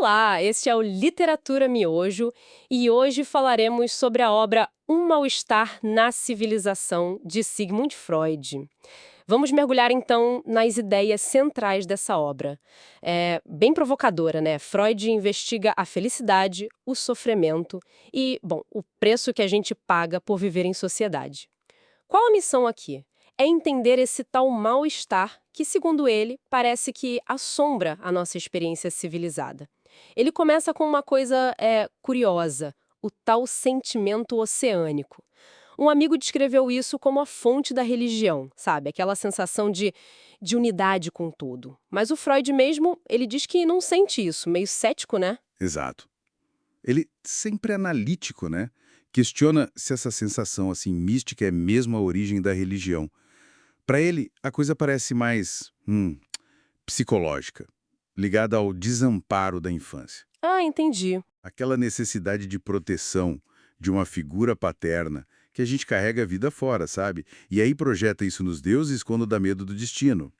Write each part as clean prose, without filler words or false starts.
Olá, este é o Literatura Miojo e hoje falaremos sobre a obra Um Mal-Estar na Civilização, de Sigmund Freud. Vamos mergulhar então nas ideias centrais dessa obra. É bem provocadora, né? Freud investiga a felicidade, o sofrimento e, bom, o preço que a gente paga por viver em sociedade. Qual a missão aqui? É entender esse tal mal-estar que, segundo ele, parece que assombra a nossa experiência civilizada. Ele começa com uma coisa curiosa, o tal sentimento oceânico. Um amigo descreveu isso como a fonte da religião, sabe? Aquela sensação de unidade com tudo. Mas o Freud mesmo, ele diz que não sente isso, meio cético, né? Exato. Ele sempre é analítico, né? Questiona se essa sensação assim mística é mesmo a origem da religião. Para ele, a coisa parece mais psicológica, ligada ao desamparo da infância. Ah, entendi. Aquela necessidade de proteção de uma figura paterna que a gente carrega a vida fora, sabe? E aí projeta isso nos deuses quando dá medo do destino.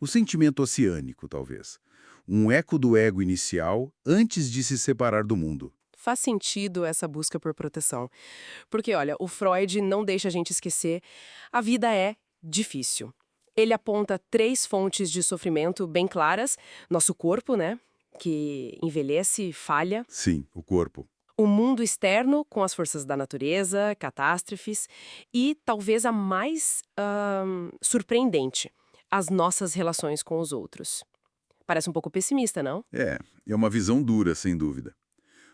O sentimento oceânico, talvez. Um eco do ego inicial antes de se separar do mundo. Faz sentido essa busca por proteção. Porque, olha, o Freud não deixa a gente esquecer, a vida é difícil. Ele aponta três fontes de sofrimento bem claras: nosso corpo, né, que envelhece e falha; Sim, o corpo. o mundo externo, com as forças da natureza, catástrofes; e talvez a mais surpreendente, as nossas relações com os outros. Parece um pouco pessimista, não? É uma visão dura, sem dúvida.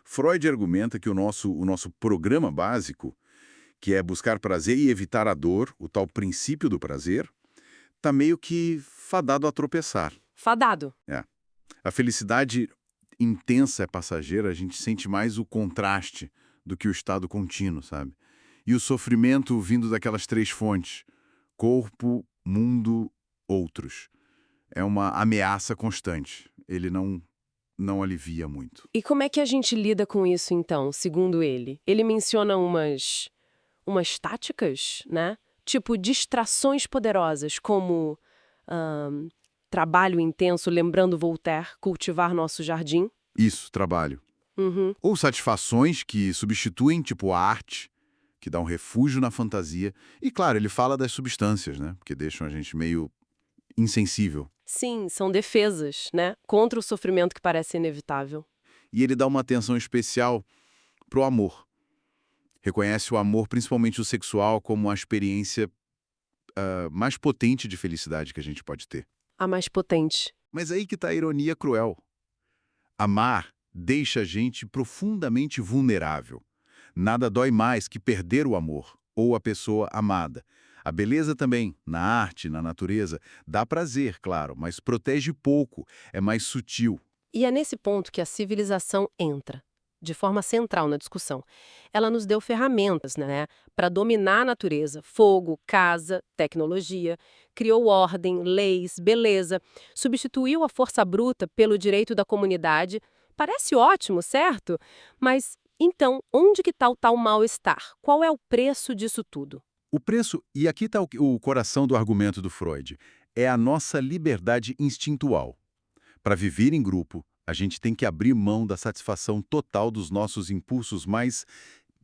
Freud argumenta que o nosso programa básico, que é buscar prazer e evitar a dor, o tal princípio do prazer, está meio que fadado a tropeçar. Fadado. É. A felicidade intensa é passageira, a gente sente mais o contraste do que o estado contínuo, sabe? E o sofrimento vindo daquelas três fontes: corpo, mundo, outros. É uma ameaça constante. Ele não alivia muito. E como é que a gente lida com isso, então, segundo ele? Ele menciona umas táticas, né? Tipo distrações poderosas, como ahn, trabalho intenso, lembrando Voltaire, cultivar nosso jardim. Isso, trabalho. Uhum. Ou satisfações que substituem, tipo a arte, que dá um refúgio na fantasia. E, claro, ele fala das substâncias, né? Porque deixam a gente meio insensível. Sim, são defesas, né? Contra o sofrimento que parece inevitável. E ele dá uma atenção especial pro amor. Reconhece o amor, principalmente o sexual, como a experiência mais potente de felicidade que a gente pode ter. A mais potente. Mas aí que tá a ironia cruel. Amar deixa a gente profundamente vulnerável. Nada dói mais que perder o amor ou a pessoa amada. A beleza também, na arte, na natureza, dá prazer, claro, mas protege pouco, é mais sutil. E é nesse ponto que a civilização entra, de forma central na discussão. Ela nos deu ferramentas, né, para dominar a natureza: fogo, casa, tecnologia, criou ordem, leis, beleza, substituiu a força bruta pelo direito da comunidade. Parece ótimo, certo? Mas então, onde que está o tal mal-estar? Qual é o preço disso tudo? O preço, e aqui está o coração do argumento do Freud, é a nossa liberdade instintual. Para viver em grupo, a gente tem que abrir mão da satisfação total dos nossos impulsos mais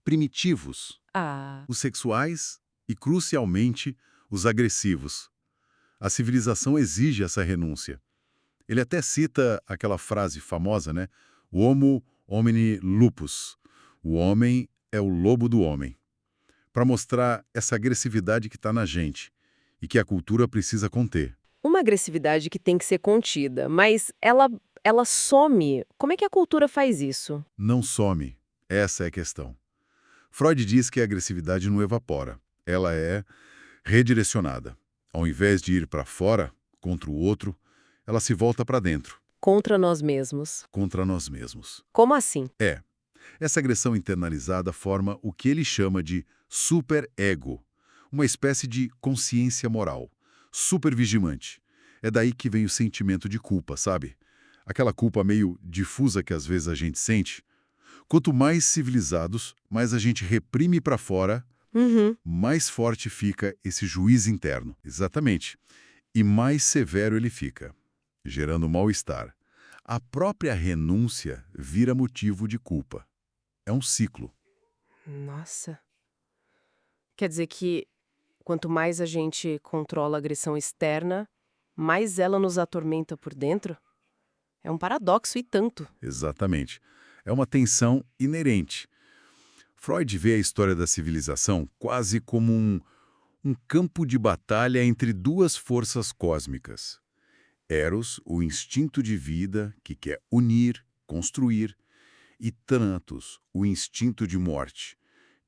primitivos, Ah, os sexuais e, crucialmente, os agressivos. A civilização exige essa renúncia. Ele até cita aquela frase famosa, né? Homo homini lupus. O homem é o lobo do homem. Para mostrar essa agressividade que está na gente e que a cultura precisa conter. uma agressividade que tem que ser contida, mas ela some. Como é que a cultura faz isso? Não some. Essa é a questão. Freud diz que a agressividade não evapora. Ela é redirecionada. Ao invés de ir para fora, contra o outro, ela se volta para dentro, Contra nós mesmos. contra nós mesmos. Como assim? Essa agressão internalizada forma o que ele chama de superego, uma espécie de consciência moral, supervigilante. É daí que vem o sentimento de culpa, sabe? Aquela culpa meio difusa que às vezes a gente sente. Quanto mais civilizados, mais a gente reprime para fora, Uhum. mais forte fica esse juiz interno. Exatamente. E mais severo ele fica, gerando mal-estar. a própria renúncia vira motivo de culpa. É um ciclo. Nossa. Quer dizer que quanto mais a gente controla a agressão externa, mais ela nos atormenta por dentro? É um paradoxo e tanto. Exatamente. É uma tensão inerente. Freud vê a história da civilização quase como um campo de batalha entre duas forças cósmicas. Eros, o instinto de vida, que quer unir, construir, e Thanatos, o instinto de morte,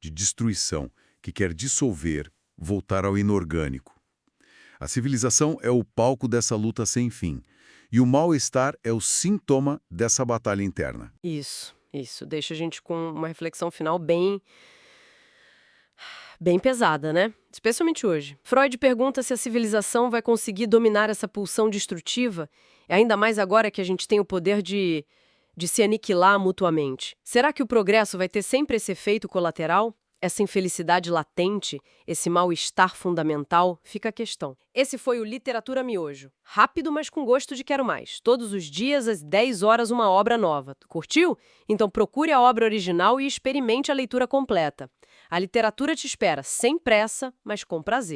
de destruição, que quer dissolver, voltar ao inorgânico. A civilização é o palco dessa luta sem fim, e o mal-estar é o sintoma dessa batalha interna. Isso. Deixa a gente com uma reflexão final bem pesada, né? Especialmente hoje. Freud pergunta se a civilização vai conseguir dominar essa pulsão destrutiva, ainda mais agora que a gente tem o poder de se aniquilar mutuamente. Será que o progresso vai ter sempre esse efeito colateral? Essa infelicidade latente, esse mal-estar fundamental, fica a questão. Esse foi o Literatura Miojo. Rápido, mas com gosto de quero mais. Todos os dias, às 10 horas, uma obra nova. Curtiu? Então procure a obra original e experimente a leitura completa. A literatura te espera, sem pressa, mas com prazer.